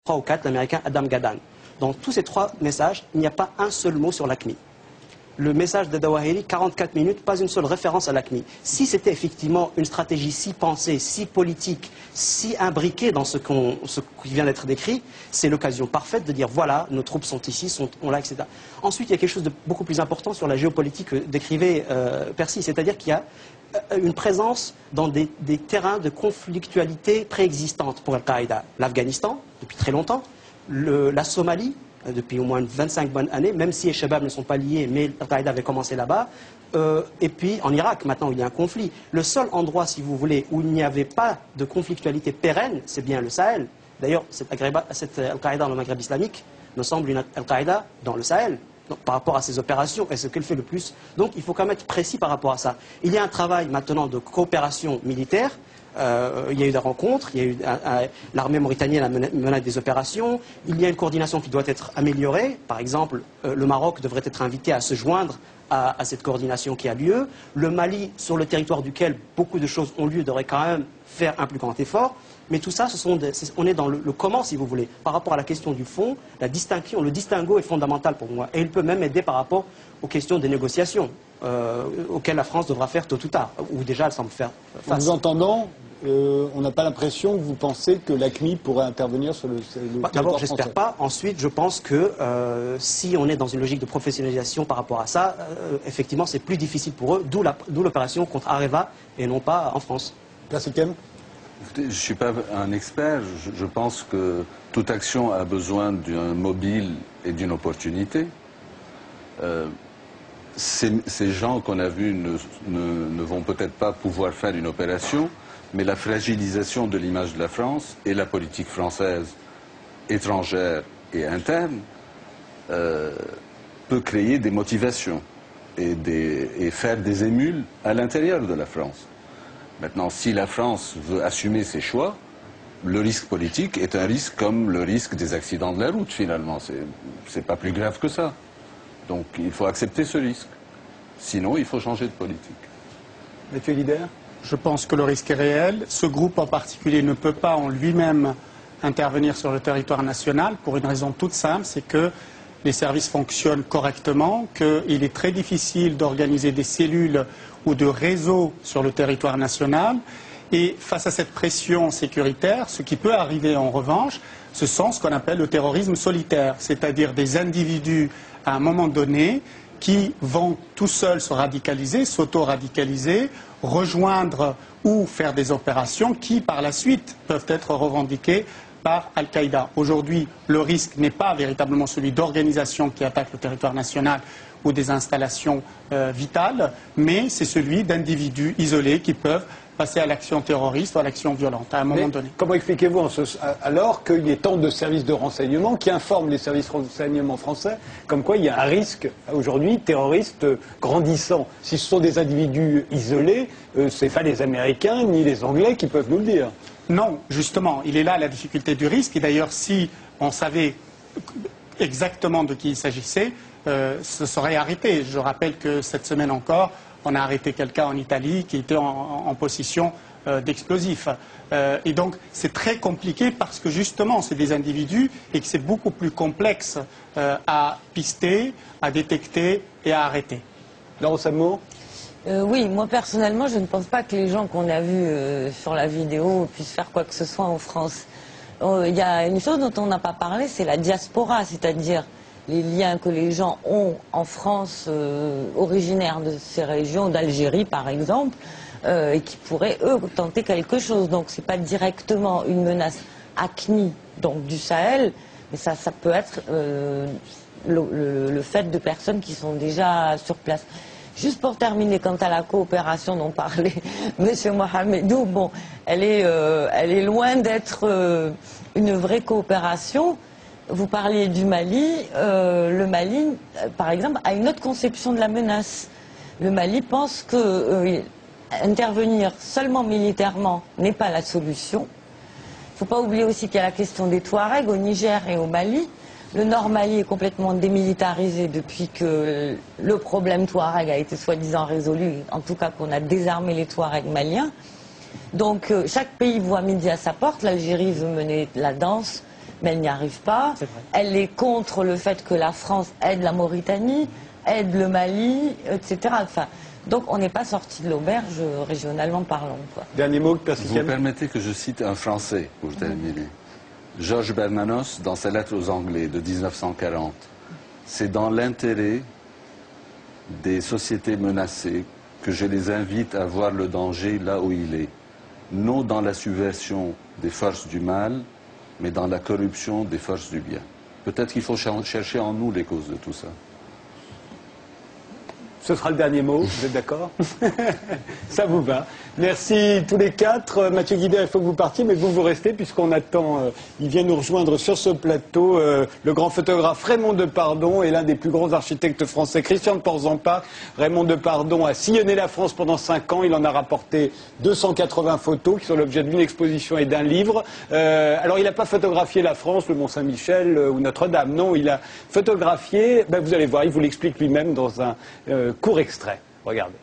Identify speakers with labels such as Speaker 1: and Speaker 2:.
Speaker 1: 3 ou 4, l'américain Adam Gadan. Dans tous ces 3 messages, il n'y a pas un seul mot sur l'AQMI. Le message de Dawahiri, 44 minutes, pas une seule référence à l'AQMI. Si c'était effectivement une stratégie si pensée, si politique, si imbriquée dans ce qui vient d'être décrit, c'est l'occasion parfaite de dire voilà, nos troupes sont ici, sont là, etc. Ensuite, il y a quelque chose de beaucoup plus important sur la géopolitique que décrivait Percy, c'est-à-dire qu'il y a une présence dans des terrains de conflictualité préexistante pour Al-Qaïda. L'Afghanistan, depuis très longtemps, la Somalie, depuis au moins 25 bonnes années, même si les Shabab ne sont pas liés, mais Al-Qaïda avait commencé là-bas, et puis en Irak, maintenant, où il y a un conflit. Le seul endroit, si vous voulez, où il n'y avait pas de conflictualité pérenne, c'est bien le Sahel. D'ailleurs, cette Al-Qaïda dans le Maghreb islamique me semble une Al-Qaïda dans le Sahel. Donc, par rapport à ses opérations et ce qu'elle fait le plus. Donc il faut quand même être précis par rapport à ça. Il y a un travail maintenant de coopération militaire. Il y a eu des rencontres, l'armée mauritanienne a mené des opérations, il y a une coordination qui doit être améliorée. Par exemple, le Maroc devrait être invité à se joindre à cette coordination qui a lieu. Le Mali, sur le territoire duquel beaucoup de choses ont lieu, devrait quand même faire un plus grand effort. Mais tout ça, on est dans le comment, si vous voulez. Par rapport à la question du fond, la distinction, le distinguo est fondamental pour moi. Et il peut même aider par rapport aux questions des négociations auxquelles la France devra faire tôt ou tard, ou déjà elle semble faire face.
Speaker 2: En vous entendant, on n'a pas l'impression que vous pensez que l'AQMI pourrait intervenir sur le territoire
Speaker 1: D'abord,
Speaker 2: français.
Speaker 1: j'espère pas. Ensuite, je pense que si on est dans une logique de professionnalisation par rapport à ça, effectivement, c'est plus difficile pour eux, d'où l'opération contre Areva et non pas en France.
Speaker 2: Merci Kem.
Speaker 3: Écoutez, je ne suis pas un expert. Je pense que toute action a besoin d'un mobile et d'une opportunité. Ces gens qu'on a vus ne vont peut-être pas pouvoir faire une opération, mais la fragilisation de l'image de la France et la politique française étrangère et interne peut créer des motivations et faire des émules à l'intérieur de la France. Maintenant, si la France veut assumer ses choix, le risque politique est un risque comme le risque des accidents de la route, finalement. C'est pas plus grave que ça. Donc, il faut accepter ce risque. Sinon, il faut changer de politique.
Speaker 2: Mathieu Guider.
Speaker 4: Je pense que le risque est réel. Ce groupe en particulier ne peut pas en lui-même intervenir sur le territoire national pour une raison toute simple, c'est que les services fonctionnent correctement, qu'il est très difficile d'organiser des cellules ou de réseaux sur le territoire national. Et face à cette pression sécuritaire, ce qui peut arriver en revanche, ce sont ce qu'on appelle le terrorisme solitaire, c'est-à-dire des individus à un moment donné qui vont tout seuls se radicaliser, s'auto-radicaliser, rejoindre ou faire des opérations qui, par la suite, peuvent être revendiquées par Al-Qaïda. Aujourd'hui, le risque n'est pas véritablement celui d'organisations qui attaquent le territoire national ou des installations vitales, mais c'est celui d'individus isolés qui peuvent passer à l'action terroriste ou à l'action violente à un moment donné.
Speaker 2: Comment expliquez-vous alors qu'il y ait tant de services de renseignement qui informent les services de renseignement français comme quoi il y a un risque aujourd'hui terroriste grandissant? Si ce sont des individus isolés, ce n'est pas les Américains ni les Anglais qui peuvent nous le dire.
Speaker 4: Non, justement, il est là la difficulté du risque. Et d'ailleurs, si on savait exactement de qui il s'agissait, ce serait arrêté. Je rappelle que cette semaine encore, on a arrêté quelqu'un en Italie qui était en possession d'explosifs. Et donc, c'est très compliqué parce que justement, c'est des individus et que c'est beaucoup plus complexe à pister, à détecter et à arrêter.
Speaker 2: Laurent Samour.
Speaker 5: Oui, moi personnellement, je ne pense pas que les gens qu'on a vus sur la vidéo puissent faire quoi que ce soit en France. Il y a une chose dont on n'a pas parlé, c'est la diaspora, c'est-à-dire les liens que les gens ont en France, originaires de ces régions, d'Algérie par exemple, et qui pourraient, eux, tenter quelque chose. Donc ce n'est pas directement une menace AQMI, donc du Sahel, mais ça peut être le fait de personnes qui sont déjà sur place. Juste pour terminer, quant à la coopération dont parlait M. Mohamedou, bon, elle est loin d'être une vraie coopération. Vous parliez du Mali. Le Mali, par exemple, a une autre conception de la menace. Le Mali pense que intervenir seulement militairement n'est pas la solution. Il ne faut pas oublier aussi qu'il y a la question des Touaregs au Niger et au Mali. Le Nord Mali est complètement démilitarisé depuis que le problème Touareg a été soi-disant résolu, en tout cas qu'on a désarmé les Touaregs maliens. Donc chaque pays voit midi à sa porte. L'Algérie veut mener la danse, mais elle n'y arrive pas. Elle est contre le fait que la France aide la Mauritanie, aide le Mali, etc. Enfin, donc on n'est pas sorti de l'auberge régionalement parlant, quoi.
Speaker 2: Dernier mot,
Speaker 3: Vous
Speaker 2: Persichem.
Speaker 3: permettez que je cite un Français pour terminer. Georges Bernanos, dans sa lettre aux Anglais de 1940. C'est dans l'intérêt des sociétés menacées que je les invite à voir le danger là où il est. Non dans la subversion des forces du mal, mais dans la corruption des forces du bien. Peut-être qu'il faut chercher en nous les causes de tout ça.
Speaker 2: Ce sera le dernier mot, vous êtes d'accord? Ça vous va. Merci tous les quatre. Mathieu Guider, il faut que vous partiez, mais vous restez puisqu'on attend, il vient nous rejoindre sur ce plateau, le grand photographe Raymond Depardon et l'un des plus grands architectes français, Christian de Portzamparc. Raymond Depardon a sillonné la France pendant 5 ans, il en a rapporté 280 photos qui sont l'objet d'une exposition et d'un livre. Alors il n'a pas photographié la France, le Mont-Saint-Michel ou Notre-Dame, non, il a photographié, vous allez voir, il vous l'explique lui-même dans un court extrait. Regardez.